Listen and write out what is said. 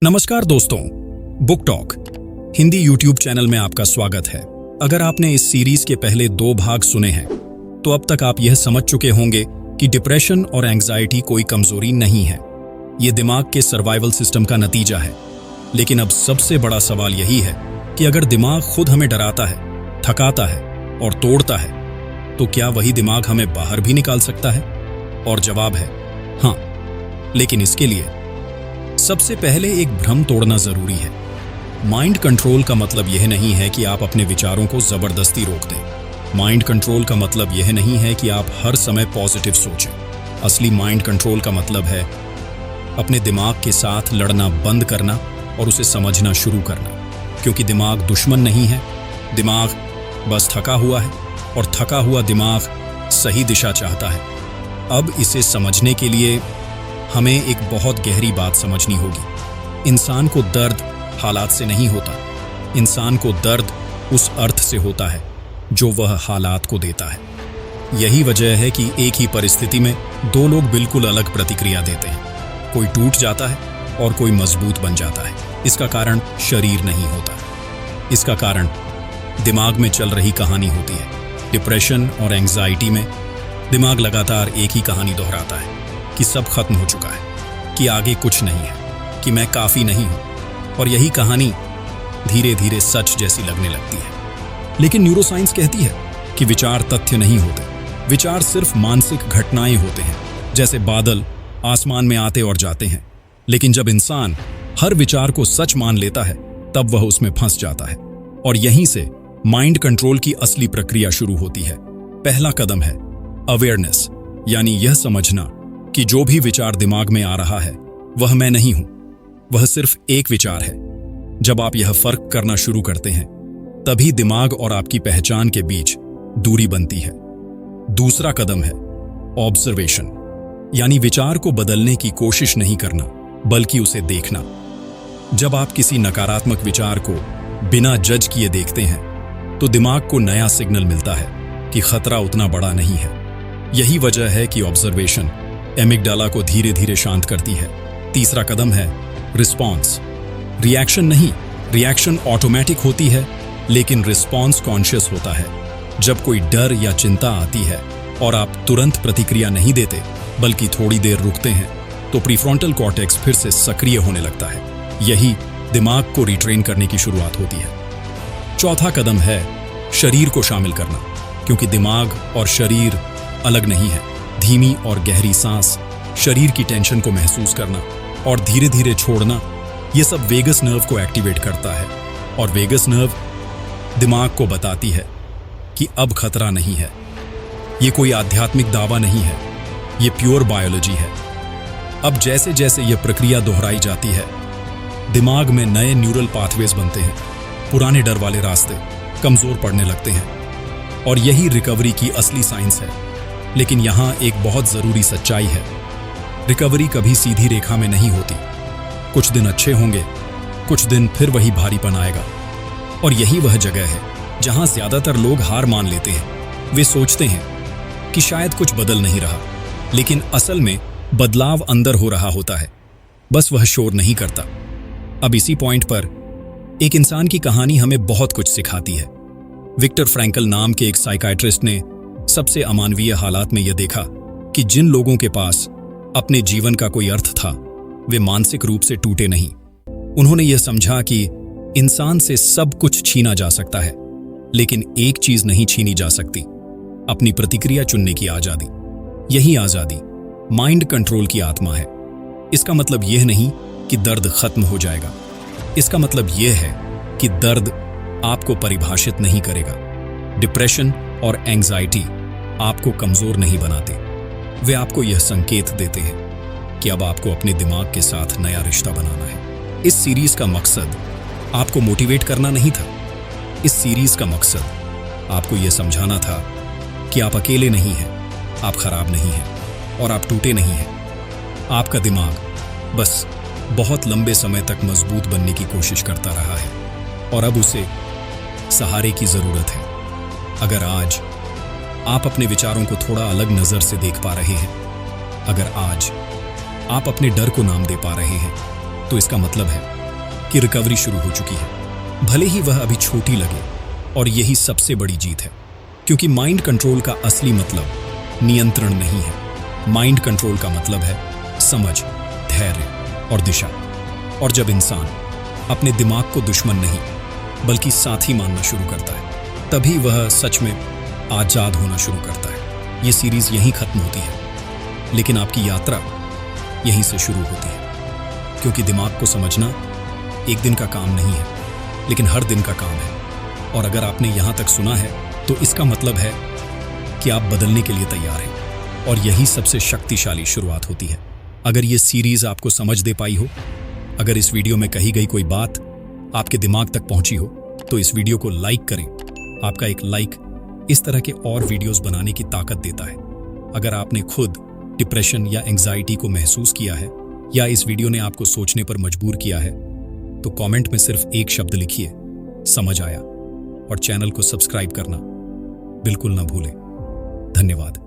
नमस्कार दोस्तों, book talk Hindi YouTube channel में आपका स्वागत है। अगर आपने इस सीरीज के पहले 2 भाग सुने हैं तो अब तक आप यह समझ चुके होंगे कि डिप्रेशन और एंग्जाइटी कोई कमजोरी नहीं है। ये दिमाग के सर्वाइवल सिस्टम का नतीजा है। लेकिन अब सबसे बड़ा सवाल यही है कि अगर दिमाग खुद हमें डराता है, थकाता है और तोड़ता है तो क्या वही दिमाग हमें बाहर भी निकाल सकता है? और जवाब है हाँ। लेकिन इसके लिए सबसे पहले एक भ्रम तोड़ना जरूरी है। माइंड कंट्रोल का मतलब यह नहीं है कि आप अपने विचारों को जबरदस्ती रोक दें। माइंड कंट्रोल का मतलब यह नहीं है कि आप हर समय पॉजिटिव सोचें। असली माइंड कंट्रोल का मतलब है अपने दिमाग के साथ लड़ना बंद करना और उसे समझना शुरू करना। क्योंकि दिमाग दुश्मन नहीं है, दिमाग बस थका हुआ है और थका हुआ दिमाग सही दिशा चाहता है। अब इसे समझने के लिए हमें एक बहुत गहरी बात समझनी होगी। इंसान को दर्द हालात से नहीं होता, इंसान को दर्द उस अर्थ से होता है जो वह हालात को देता है। यही वजह है कि एक ही परिस्थिति में 2 लोग बिल्कुल अलग प्रतिक्रिया देते हैं। कोई टूट जाता है और कोई मजबूत बन जाता है। इसका कारण शरीर नहीं होता, इसका कारण दिमाग में चल रही कहानी होती है। डिप्रेशन और एंग्जाइटी में दिमाग लगातार एक ही कहानी दोहराता है कि सब खत्म हो चुका है, कि आगे कुछ नहीं है, कि मैं काफी नहीं हूं। और यही कहानी धीरे धीरे सच जैसी लगने लगती है। लेकिन न्यूरोसाइंस कहती है कि विचार तथ्य नहीं होते, विचार सिर्फ मानसिक घटनाएं होते हैं, जैसे बादल आसमान में आते और जाते हैं। लेकिन जब इंसान हर विचार को सच मान लेता है तब वह उसमें फंस जाता है। और यहीं से माइंड कंट्रोल की असली प्रक्रिया शुरू होती है। पहला कदम है अवेयरनेस, यानी यह समझना कि जो भी विचार दिमाग में आ रहा है वह मैं नहीं हूं, वह सिर्फ एक विचार है। जब आप यह फर्क करना शुरू करते हैं तभी दिमाग और आपकी पहचान के बीच दूरी बनती है। दूसरा कदम है ऑब्जर्वेशन, यानी विचार को बदलने की कोशिश नहीं करना बल्कि उसे देखना। जब आप किसी नकारात्मक विचार को बिना जज किए देखते हैं तो दिमाग को नया सिग्नल मिलता है कि खतरा उतना बड़ा नहीं है। यही वजह है कि ऑब्जर्वेशन एमिगडाला को धीरे धीरे शांत करती है। तीसरा कदम है रिस्पॉन्स। रिएक्शन नहीं, रिएक्शन ऑटोमेटिक होती है लेकिन रिस्पॉन्स कॉन्शियस होता है। जब कोई डर या चिंता आती है और आप तुरंत प्रतिक्रिया नहीं देते बल्कि थोड़ी देर रुकते हैं तो प्रीफ्रंटल कॉर्टेक्स फिर से सक्रिय होने लगता है। यही दिमाग को रिट्रेन करने की शुरुआत होती है। चौथा कदम है शरीर को शामिल करना, क्योंकि दिमाग और शरीर अलग नहीं है। धीमी और गहरी सांस, शरीर की टेंशन को महसूस करना और धीरे धीरे छोड़ना, यह सब वेगस नर्व को एक्टिवेट करता है। और वेगस नर्व दिमाग को बताती है कि अब खतरा नहीं है। यह कोई आध्यात्मिक दावा नहीं है, यह प्योर बायोलॉजी है। अब जैसे जैसे यह प्रक्रिया दोहराई जाती है दिमाग में नए न्यूरल पाथवेज बनते हैं, पुराने डर वाले रास्ते कमजोर पड़ने लगते हैं। और यही रिकवरी की असली साइंस है। लेकिन यहां एक बहुत जरूरी सच्चाई है, रिकवरी कभी सीधी रेखा में नहीं होती। कुछ दिन अच्छे होंगे, कुछ दिन फिर वही भारीपन आएगा। और यही वह जगह है जहां ज्यादातर लोग हार मान लेते हैं। वे सोचते हैं कि शायद कुछ बदल नहीं रहा, लेकिन असल में बदलाव अंदर हो रहा होता है, बस वह शोर नहीं करता। अब इसी पॉइंट पर एक इंसान की कहानी हमें बहुत कुछ सिखाती है। विक्टर फ्रैंकल नाम के एक साइकाइट्रिस्ट ने सबसे अमानवीय हालात में यह देखा कि जिन लोगों के पास अपने जीवन का कोई अर्थ था वे मानसिक रूप से टूटे नहीं। उन्होंने यह समझा कि इंसान से सब कुछ छीना जा सकता है लेकिन एक चीज नहीं छीनी जा सकती, अपनी प्रतिक्रिया चुनने की आजादी। यही आजादी माइंड कंट्रोल की आत्मा है। इसका मतलब यह नहीं कि दर्द खत्म हो जाएगा, इसका मतलब यह है कि दर्द आपको परिभाषित नहीं करेगा। डिप्रेशन और एंग्जाइटी आपको कमजोर नहीं बनाते, वे आपको यह संकेत देते हैं कि अब आपको अपने दिमाग के साथ नया रिश्ता बनाना है। इस सीरीज का मकसद आपको मोटिवेट करना नहीं था, इस सीरीज का मकसद आपको यह समझाना था कि आप अकेले नहीं हैं, आप खराब नहीं हैं और आप टूटे नहीं हैं। आपका दिमाग बस बहुत लंबे समय तक मजबूत बनने की कोशिश करता रहा है और अब उसे सहारे की जरूरत है। अगर आज आप अपने विचारों को थोड़ा अलग नजर से देख पा रहे हैं, अगर आज आप अपने डर को नाम दे पा रहे हैं, तो इसका मतलब है कि रिकवरी शुरू हो चुकी है, भले ही वह अभी छोटी लगे। और यही सबसे बड़ी जीत है, क्योंकि माइंड कंट्रोल का असली मतलब नियंत्रण नहीं है। माइंड कंट्रोल का मतलब है समझ, धैर्य और दिशा। और जब इंसान अपने दिमाग को दुश्मन नहीं बल्कि साथी मानना शुरू करता है, तभी वह सच में आजाद होना शुरू करता है। ये सीरीज यहीं खत्म होती है, लेकिन आपकी यात्रा यहीं से शुरू होती है। क्योंकि दिमाग को समझना एक दिन का काम नहीं है, लेकिन हर दिन का काम है। और अगर आपने यहां तक सुना है तो इसका मतलब है कि आप बदलने के लिए तैयार हैं। और यही सबसे शक्तिशाली शुरुआत होती है। अगर ये सीरीज आपको समझ दे पाई हो, अगर इस वीडियो में कही गई कोई बात आपके दिमाग तक पहुंची हो, तो इस वीडियो को लाइक करें। आपका एक लाइक इस तरह के और वीडियोस बनाने की ताकत देता है। अगर आपने खुद डिप्रेशन या एंजाइटी को महसूस किया है, या इस वीडियो ने आपको सोचने पर मजबूर किया है, तो कमेंट में सिर्फ एक शब्द लिखिए, समझ आया। और चैनल को सब्सक्राइब करना बिल्कुल ना भूलें। धन्यवाद।